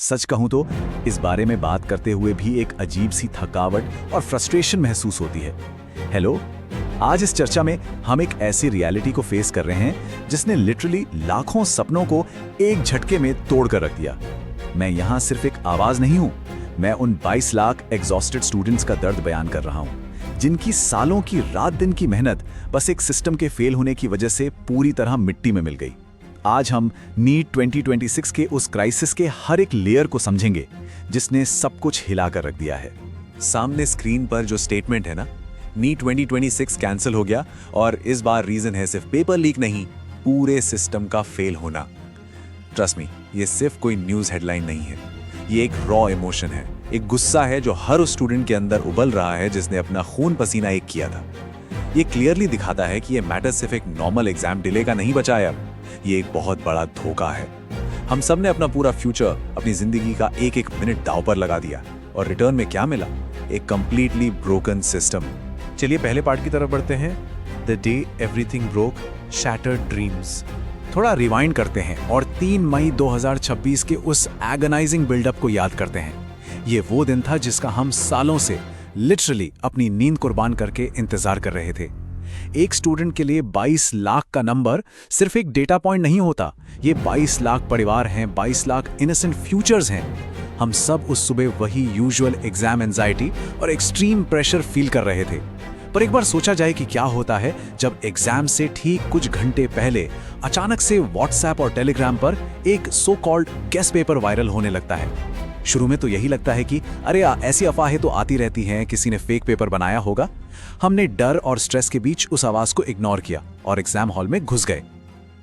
सच कहूं तो इस बारे में बात करते हुए भी एक अजीब सी थकावट और फ्रस्ट्रेशन महसूस होती है। हेलो, आज इस चर्चा में हम एक ऐसी रियलिटी को फेस कर रहे हैं जिसने लिटरली लाखों सपनों को एक झटके में तोड़ कर रख दिया। मैं यहाँ सिर्फ एक आवाज नहीं हूँ, मैं उन 22 लाख एग्जॉस्टेड स्टूडेंट्स का दर्द बयान कर रहा हूँ, जिनकी सालों की रात दिन की मेहनत बस एक सिस्टम के फेल होने की वजह से पूरी तरह मिट्टी में मिल गई। आज हम नीट 2026 के उस क्राइसिस के हर एक लेयर को समझेंगे जिसने सब कुछ हिलाकर रख दिया है। सामने स्क्रीन पर जो स्टेटमेंट है ना, नीट 2026 कैंसिल हो गया और इस बार रीजन है सिर्फ पेपर लीक नहीं, पूरे सिस्टम का फेल होना। ट्रस्ट मी, ये सिर्फ कोई न्यूज़ हेडलाइन नहीं है, ये एक रॉ इमोशन है, एक गुस्सा है जो हर उस स्टूडेंट के अंदर उबल रहा है जिसने अपना खून पसीना एक किया था। ये क्लियरली दिखाता है कि ये मैटर सिर्फ एक नॉर्मल एग्जाम डिले का नहीं बचा है, ये एक बहुत बड़ा धोखा है। हम सब ने अपना पूरा फ्यूचर, अपनी जिंदगी का एक एक मिनट दांव पर लगा दिया और रिटर्न में क्या मिला? एक कंप्लीटली ब्रोकन सिस्टम। चलिए पहले पार्ट की तरफ बढ़ते हैं। The day everything broke, shattered dreams. थोड़ा रिवाइंड करते हैं और 3 मई 2026 के उस एगनाइजिंग बिल्डअप को याद करते हैं। ये वो दिन था जिसका हम सालों से लिटरली अपनी नींद कुर्बान करके इंतजार कर रहे थे। एक स्टूडेंट के लिए 22 लाख का नंबर सिर्फ एक डेटा पॉइंट नहीं होता, ये 22 लाख परिवार हैं, 22 लाख इनोसेंट फ्यूचर्स हैं। हम सब उस सुबह वही यूजुअल एग्जाम एंजाइटी और एक्सट्रीम प्रेशर फील कर रहे थे। पर एक बार सोचा जाए कि क्या होता है जब एग्जाम से ठीक कुछ घंटे पहले अचानक से व्हाट्सएप और टेलीग्राम पर एक so called guest paper viral होने लगता है। शुरू में तो यही लगता है कि अरे ऐसी अफवाहें तो आती रहती हैं, किसी ने फेक पेपर बनाया होगा। हमने डर और स्ट्रेस के बीच उस आवाज को इग्नोर किया और एग्जाम हॉल में घुस गए।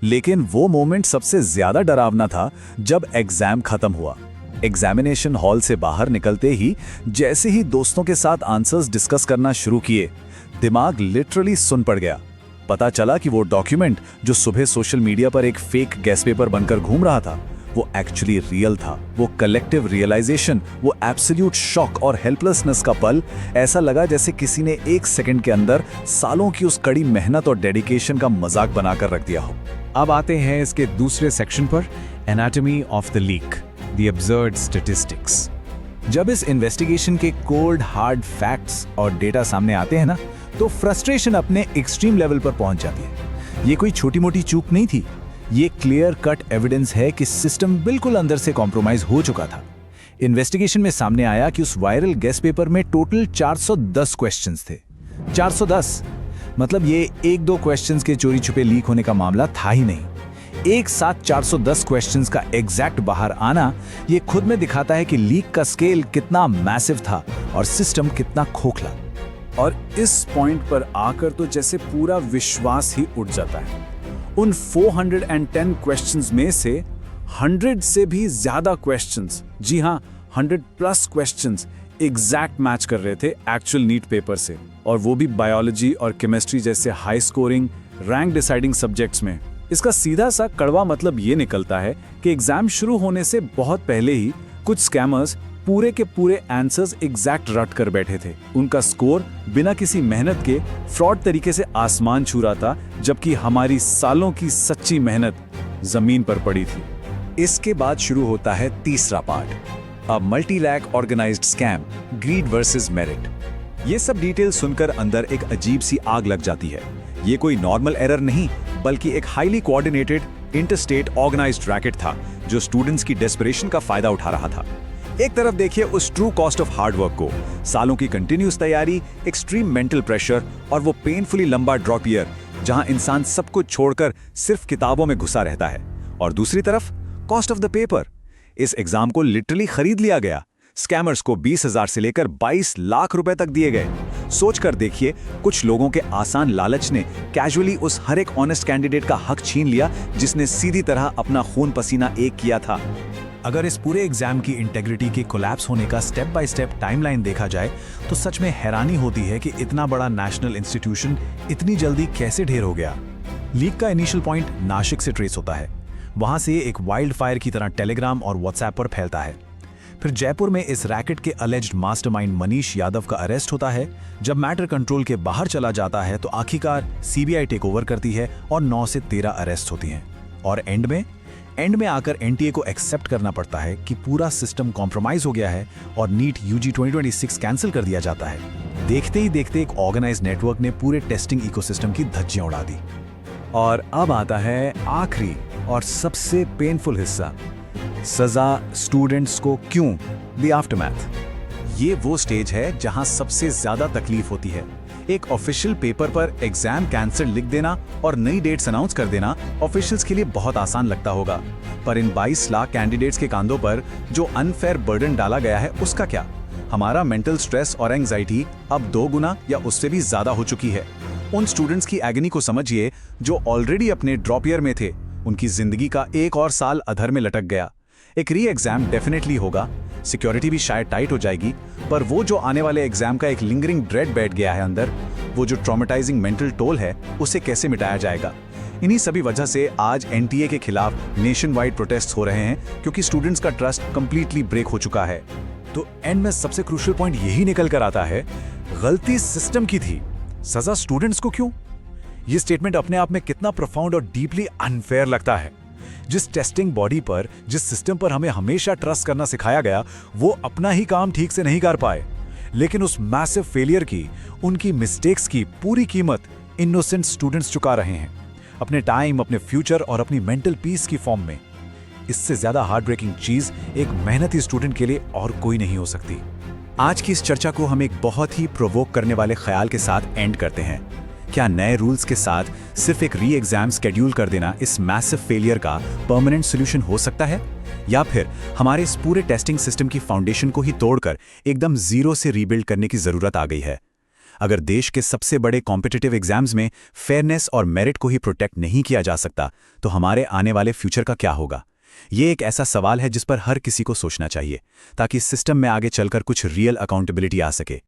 लेकिन वो मोमेंट सबसे ज्यादा डरावना था जब एग्जाम खत्म हुआ। एग्जामिनेशन हॉल से बाहर निकलते ही जैसे ही दोस्तों के साथ आंसर्स डिस्कस करना शुरू किए, दिमाग लिटरली सुन पड़ गया। पता चला कि वो डॉक्यूमेंट जो सुबह सोशल मीडिया पर एक फेक गेस्ट पेपर बनकर घूम रहा था, वो एक्चुअली रियल था। वो कलेक्टिव रियलाइजेशन, वो एब्सोल्यूट शॉक और हेल्पलेसनेस का पल, ऐसा लगा जैसे किसी ने एक सेकंड के अंदर सालों की उस कड़ी मेहनत और डेडिकेशन का मजाक बनाकर रख दिया हो। अब आते हैं इसके दूसरे सेक्शन पर, anatomy of the leak, the absurd statistics. जब इस इन्वेस्टिगेशन के कोल्ड हार्ड फैक्ट्स और डेटा सामने आते हैं ना, तो फ्रस्ट्रेशन अपने एक्सट्रीम लेवल पर पहुंच जाती है। ये कोई छोटी मोटी चूक नहीं थी, ये क्लियर कट एविडेंस है कि सिस्टम बिल्कुल अंदर से कॉम्प्रोमाइज हो चुका था। इन्वेस्टिगेशन में सामने आया कि उस वायरल गेस्ट पेपर में टोटल 410 क्वेश्चंस थे। 410 मतलब ये 1-2 क्वेश्चंस के चोरी छुपे लीक होने का मामला था ही नहीं। एक साथ 410 क्वेश्चंस का एग्जैक्ट बाहर आना, ये खुद में दिखाता है कि लीक का स्केल कितना मैसिव था और सिस्टम कितना खोखला। और इस पॉइंट पर आकर तो जैसे पूरा विश्वास ही उठ जाता है। उन 410 क्वेश्चंस में से 100 से भी ज्यादा क्वेश्चंस, जी हाँ 100+ क्वेश्चंस एग्जैक्ट मैच कर रहे थे एक्चुअल नीट पेपर से, और वो भी बायोलॉजी और केमिस्ट्री जैसे high scoring rank deciding subjects में। इसका सीधा सा कड़वा मतलब ये निकलता है कि एग्जाम शुरू होने से बहुत पहले ही कुछ स्कैमर्स पूरे के पूरे आंसर्स एग्जैक्ट रट कर बैठे थे। उनका स्कोर बिना किसी मेहनत के फ्रॉड तरीके से आसमान छू रहा था, जबकि हमारी सालों की सच्ची मेहनत जमीन पर पड़ी थी। इसके बाद शुरू होता है तीसरा पार्ट, अ मल्टी रैक organised scam, greed versus merit. ये सब डिटेल सुनकर अंदर एक अजीब सी आग लग जाती है। ये कोई नॉर्मल एरर नहीं, बल्कि एक highly coordinated interstate organised racket था जो स्टूडेंट्स की डेस्परेशन का फायदा उठा रहा था। एक तरफ देखिए उस true cost of hard work को, सालों की कंटिन्यूस तैयारी, एक्सट्रीम मेंटल प्रेशर और वो पेनफुली लंबा ड्रॉप ईयर जहां इंसान सब कुछ छोड़कर सिर्फ किताबों में घुसा रहता है। और दूसरी तरफ कॉस्ट ऑफ द पेपर, इस एग्जाम को लिटरली खरीद लिया गया। स्कैमर्स को 20,000 से लेकर 22 लाख रुपए तक दिए गए। सोचकर देखिए, कुछ लोगों के आसान लालच ने कैजुअली उस हर एक ऑनेस्ट कैंडिडेट का हक छीन लिया जिसने सीधी तरह अपना खून पसीना एक किया था। अगर इस पूरे एग्जाम की इंटेग्रिटी के कोलैप्स होने का स्टेप बाय स्टेप टाइमलाइन देखा जाए तो सच में हैरानी होती है कि इतना बड़ा नेशनल इंस्टीट्यूशन इतनी जल्दी कैसे ढेर हो गया। लीक का इनिशियल पॉइंट नासिक से ट्रेस होता है, वहां से एक वाइल्ड फायर की तरह टेलीग्राम और व्हाट्सएप पर फैलता है। फिर जयपुर में इस रैकेट के अलेज्ड मास्टरमाइंड मनीष यादव का अरेस्ट होता है। जब मैटर कंट्रोल के बाहर चला जाता है तो आखिरकार सीबीआई टेक ओवर करती है और 9 से 13 अरेस्ट होती हैं। और एंड में एंड में आकर एनटीए को एक्सेप्ट करना पड़ता है कि पूरा सिस्टम कॉम्प्रोमाइज हो गया है और नीट यूजी 2026 कैंसिल कर दिया जाता है। देखते ही देखते एक ऑर्गेनाइज्ड नेटवर्क ने पूरे टेस्टिंग इकोसिस्टम की धज्जियां उड़ा दी। और अब आता है आखिरी और सबसे पेनफुल हिस्सा, सजा स्टूडेंट्स को क्यों, द आफ्टरमैथ। ये वो स्टेज है जहां सबसे ज्यादा तकलीफ होती है। एक ऑफिशियल पेपर पर एग्जाम कैंसिल लिख देना और नई डेट्स अनाउंस कर देना ऑफिशियल्स के लिए बहुत आसान लगता होगा, पर इन 22 लाख कैंडिडेट्स के कांधों पर जो अनफेयर बर्डन डाला गया है उसका क्या? हमारा मेंटल स्ट्रेस और एंजाइटी अब 2 गुना या उससे भी ज्यादा हो चुकी है। उन स्टूडेंट्स की एगनी को समझिए जो ऑलरेडी अपने ड्रॉप ईयर में थे। उनकी जिंदगी का एक और साल अधर में लटक गया। एक री एग्जाम डेफिनेटली होगा, सिक्योरिटी भी शायद टाइट हो जाएगी, पर वो जो आने वाले एग्जाम का एक लिंगरिंग ड्रेड बैठ गया है अंदर, वो जो ट्रॉमेटाइजिंग मेंटल टोल है, उसे कैसे मिटाया जाएगा? इन्हीं सभी वजह से आज एनटीए के खिलाफ नेशन वाइड प्रोटेस्ट हो रहे हैं, क्योंकि स्टूडेंट्स का ट्रस्ट कंप्लीटली ब्रेक हो चुका है। तो एंड में सबसे क्रूशियल पॉइंट यही निकल कर आता है, गलती सिस्टम की थी, सजा स्टूडेंट्स को क्यों? ये स्टेटमेंट अपने आप में कितना प्रोफाउंड और डीपली अनफेयर लगता है। जिस टेस्टिंग बॉडी पर, जिस सिस्टम पर हमें हमेशा ट्रस्ट करना सिखाया गया, वो अपना ही काम ठीक से नहीं कर पाए, लेकिन उस मैसिव फेलियर की, उनकी मिस्टेक्स की पूरी कीमत इनोसेंट स्टूडेंट्स चुका रहे हैं, अपने टाइम, अपने फ्यूचर और अपनी मेंटल पीस की फॉर्म में। इससे ज्यादा हार्ट ब्रेकिंग चीज एक मेहनती स्टूडेंट के लिए और कोई नहीं हो सकती। आज की इस चर्चा को हम एक बहुत ही प्रोवोक करने वाले ख्याल के साथ एंड करते हैं। क्या नए रूल्स के साथ सिर्फ एक री एग्जाम स्केड्यूल कर देना इस मैसिव फेलियर का परमानेंट सॉल्यूशन हो सकता है, या फिर हमारे इस पूरे टेस्टिंग सिस्टम की फाउंडेशन को ही तोड़कर एकदम जीरो से रीबिल्ड करने की जरूरत आ गई है? अगर देश के सबसे बड़े कॉम्पिटिटिव एग्जाम्स में फेयरनेस और मेरिट को ही प्रोटेक्ट नहीं किया जा सकता, तो हमारे आने वाले फ्यूचर का क्या होगा? ये एक ऐसा सवाल है जिस पर हर किसी को सोचना चाहिए, ताकि सिस्टम में आगे चलकर कुछ रियल अकाउंटेबिलिटी आ सके।